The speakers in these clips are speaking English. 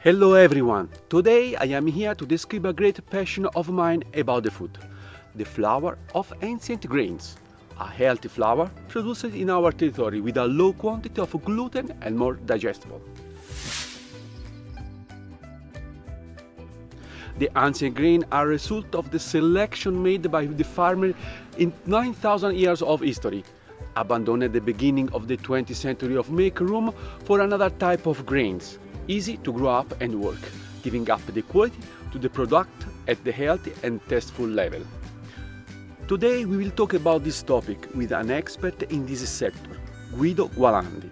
Hello everyone! Today I am here to describe a great passion of mine about the food, the flour of ancient grains. A healthy flour produced in our territory with a low quantity of gluten and more digestible. The ancient grains are a result of the selection made by the farmer in 9,000 years of history, abandoned at the beginning of the 20th century to make room for another type of grains, easy to grow up and work, giving up the quality to the product at the healthy and tasteful level. Today we will talk about this topic with an expert in this sector, Guido Guolandi.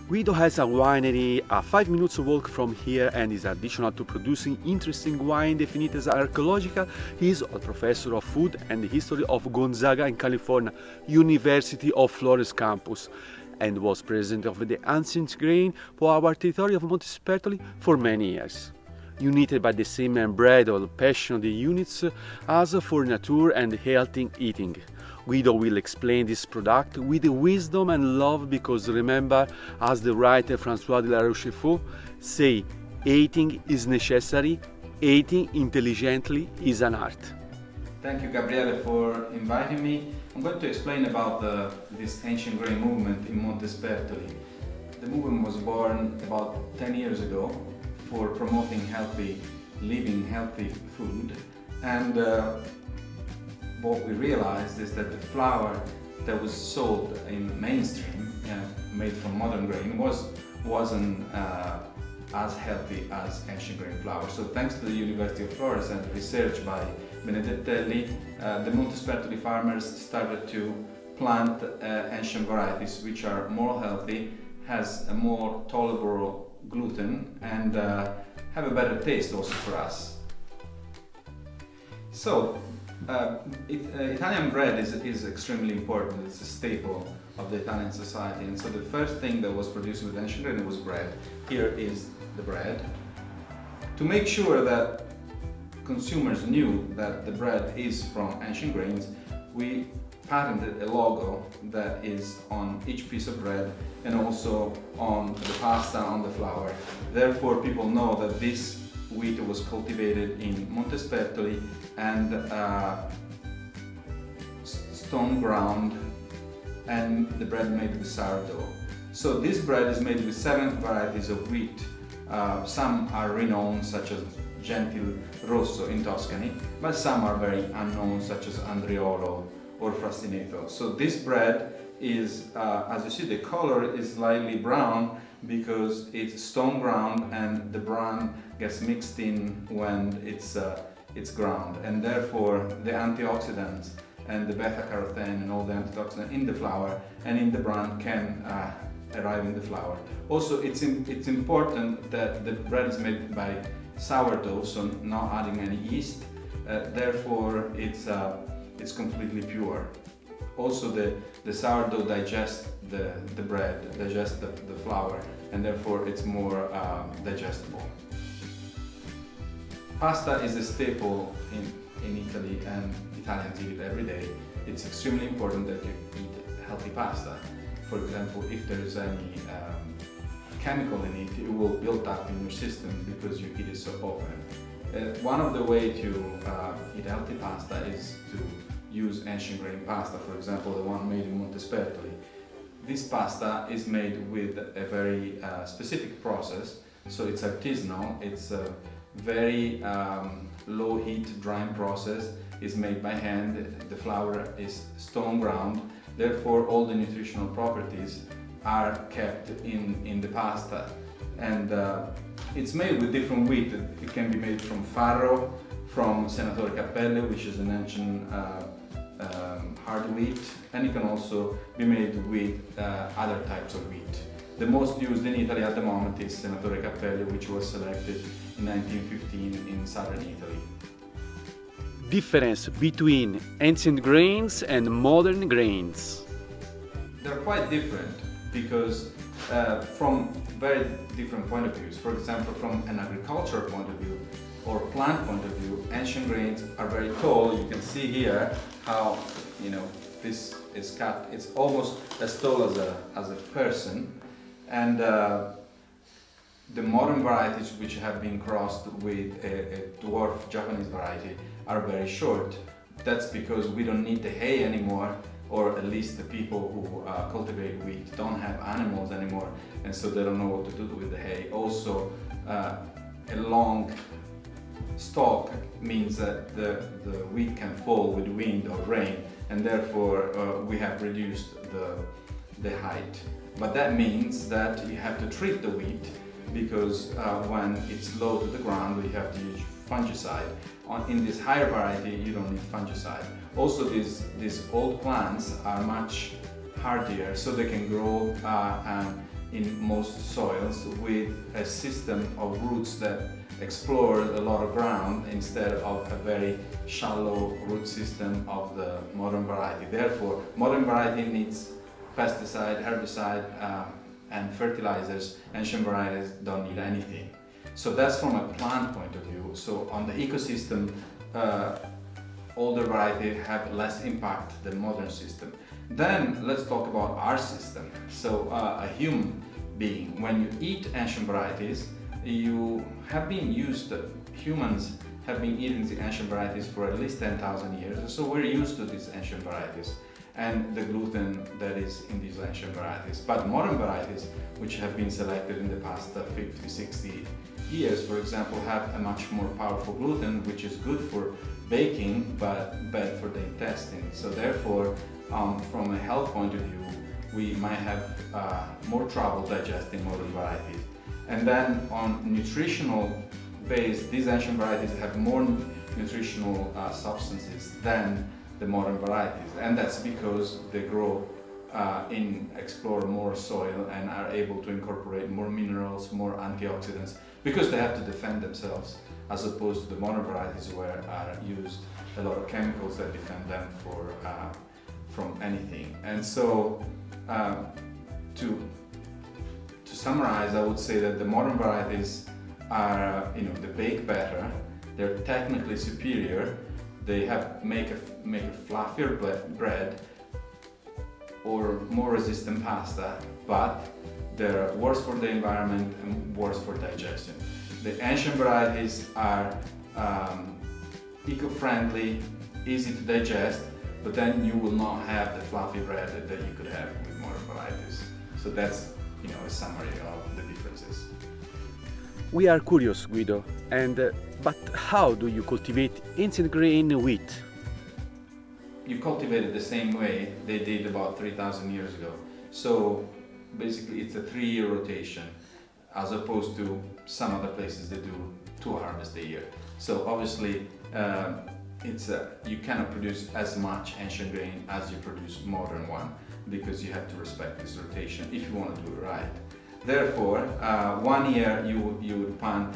Guido has a winery a 5 minutes walk from here and is additional to producing interesting wine defined as archaeological. He is a professor of food and history of Gonzaga in California, University of Flores campus, and was president of the ancient grain for our territory of Montespertoli for many years. United by the same unbridled passion of the units as for nature and healthy eating. Guido will explain this product with wisdom and love because remember, as the writer François de la Rochefoucauld say, eating is necessary, eating intelligently is an art. Thank you, Gabriele, for inviting me. I'm going to explain about this ancient grain movement in Montespertoli. The movement was born about 10 years ago for promoting healthy living, healthy food, and what we realized is that the flour that was sold in mainstream, made from modern grain, wasn't as healthy as ancient grain flour. So thanks to the University of Flores and research by Benedetti, the Montespertoli farmers started to plant ancient varieties which are more healthy, has a more tolerable gluten, and have a better taste also for us. So Italian bread is extremely important. It's a staple of the Italian society, and so the first thing that was produced with ancient grain was bread. Here is the bread. To make sure that consumers knew that the bread is from ancient grains, we patented a logo that is on each piece of bread and also on the pasta, on the flour. Therefore, people know that this wheat was cultivated in Montespertoli and stone ground, and the bread made with sourdough. So this bread is made with 7 varieties of wheat. Some are renowned, such as Gentil Rosso in Tuscany, but some are very unknown, such as Andriolo or Frastineto. So this bread is, as you see, the color is slightly brown because it's stone ground and the brown gets mixed in when it's ground, and therefore the antioxidants and the beta-carotene and all the antioxidants in the flour and in the bran can arrive in the flour. Also, it's important that the bread is made by sourdough, so not adding any yeast. Therefore, it's completely pure. Also, the sourdough digests the bread, digests the flour, and therefore it's more digestible. Pasta is a staple in Italy, and Italians eat it every day. It's extremely important that you eat healthy pasta. For example, if there is any chemical in it, it will build up in your system because you eat it so often. One of the ways to eat healthy pasta is to use ancient grain pasta, for example, the one made in Montespertoli. This pasta is made with a very specific process, so it's artisanal, it's a very low heat drying process, is made by hand, the flour is stone ground, therefore all the nutritional properties are kept in the pasta, and it's made with different wheat. It can be made from farro, from Senatore Cappelle, which is an ancient hard wheat, and it can also be made with other types of wheat. The most used in Italy at the moment is Senatore Cappelle, which was selected in 1915 in southern Italy. Difference between ancient grains and modern grains. They're quite different because from very different point of views. For example, from an agricultural point of view or plant point of view, ancient grains are very tall. You can see here how this is cut. It's almost as tall as a person, and the modern varieties which have been crossed with a dwarf Japanese variety are very short. That's because we don't need the hay anymore, or at least the people who cultivate wheat don't have animals anymore, and so they don't know what to do with the hay. Also, a long stalk means that the wheat can fall with wind or rain, and therefore we have reduced the height. But that means that you have to treat the wheat, because when it's low to the ground, we have to use fungicide. In this higher variety, you don't need fungicide. Also, these old plants are much hardier, so they can grow in most soils with a system of roots that explore a lot of ground instead of a very shallow root system of the modern variety. Therefore, modern variety needs pesticide, herbicide, and fertilizers. Ancient varieties don't need anything. So that's from a plant point of view. So on the ecosystem, older variety have less impact than modern system. Then let's talk about our system. So a human being, when you eat ancient varieties, you have been humans have been eating the ancient varieties for at least 10,000 years. So we're used to these ancient varieties and the gluten that is in these ancient varieties. But modern varieties, which have been selected in the past 50, 60 years, for example, have a much more powerful gluten, which is good for baking, but bad for the intestine. So therefore, from a health point of view, we might have more trouble digesting modern varieties. And then on nutritional base, these ancient varieties have more nutritional substances than the modern varieties, and that's because they grow explore more soil and are able to incorporate more minerals, more antioxidants, because they have to defend themselves, as opposed to the modern varieties where are used a lot of chemicals that defend them from anything. And so to summarize, I would say that the modern varieties are, they bake better, they're technically superior, they make a fluffier bread or more resistant pasta, but they're worse for the environment and worse for digestion. The ancient varieties are eco-friendly, easy to digest, but then you will not have the fluffy bread that you could have with modern varieties. So that's a summary of the differences. We are curious, Guido, but how do you cultivate ancient grain wheat? You cultivate it the same way they did about 3,000 years ago. So basically it's a 3-year rotation, as opposed to some other places that do 2 harvests a year. So obviously you cannot produce as much ancient grain as you produce modern one, because you have to respect this rotation if you want to do it right. Therefore, 1 year you would plant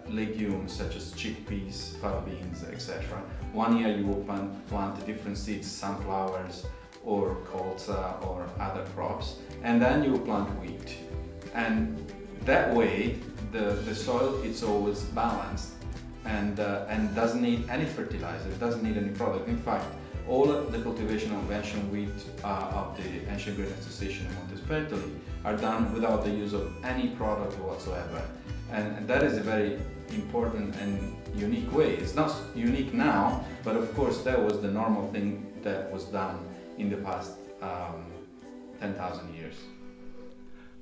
legumes such as chickpeas, fava beans, etc. 1 year you will plant different seeds, sunflowers or colza or other crops, and then you will plant wheat. And that way the soil is always balanced and doesn't need any fertilizer, it doesn't need any product. In fact, all of the cultivation of ancient wheat of the Ancient Grain Association in Montespertoli are done without the use of any product whatsoever. And that is a very important and unique way. It's not unique now, but of course that was the normal thing that was done in the past 10,000 years.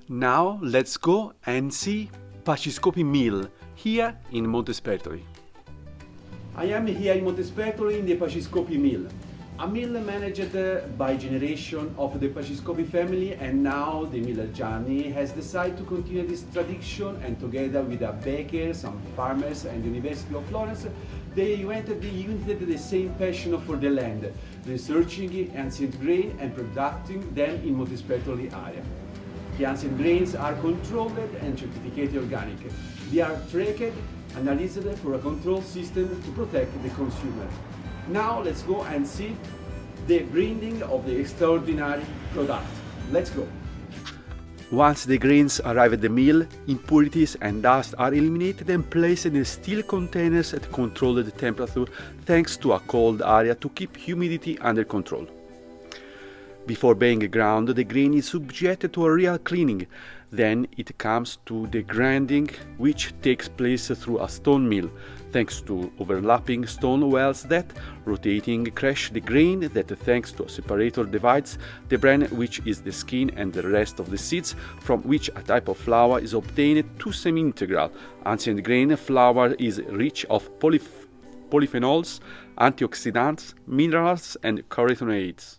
Now let's go and see Paciscopi mill here in Montespertoli. I am here in Montespertoli in the Paciscopi mill, a mill managed by generation of the Paciscopi family, and now the miller Gianni has decided to continue this tradition, and together with a baker, some farmers and the University of Florence, they united the same passion for the land, researching ancient grain and producing them in Montespertoli area. The ancient grains are controlled and certificated organic. They are tracked, analyzed for a control system to protect the consumer. Now let's go and see the grinding of the extraordinary product. Let's go. Once the grains arrive at the mill, impurities and dust are eliminated and placed in steel containers at controlled temperature thanks to a cold area to keep humidity under control. Before being ground, the grain is subjected to a real cleaning, Then it comes to the grinding, which takes place through a stone mill, thanks to overlapping stone wells that, rotating, crush the grain that, thanks to a separator, divides the bran, which is the skin, and the rest of the seeds, from which a type of flour is obtained, to semi-integral. Ancient grain flour is rich of polyphenols, antioxidants, minerals, and carotenoids.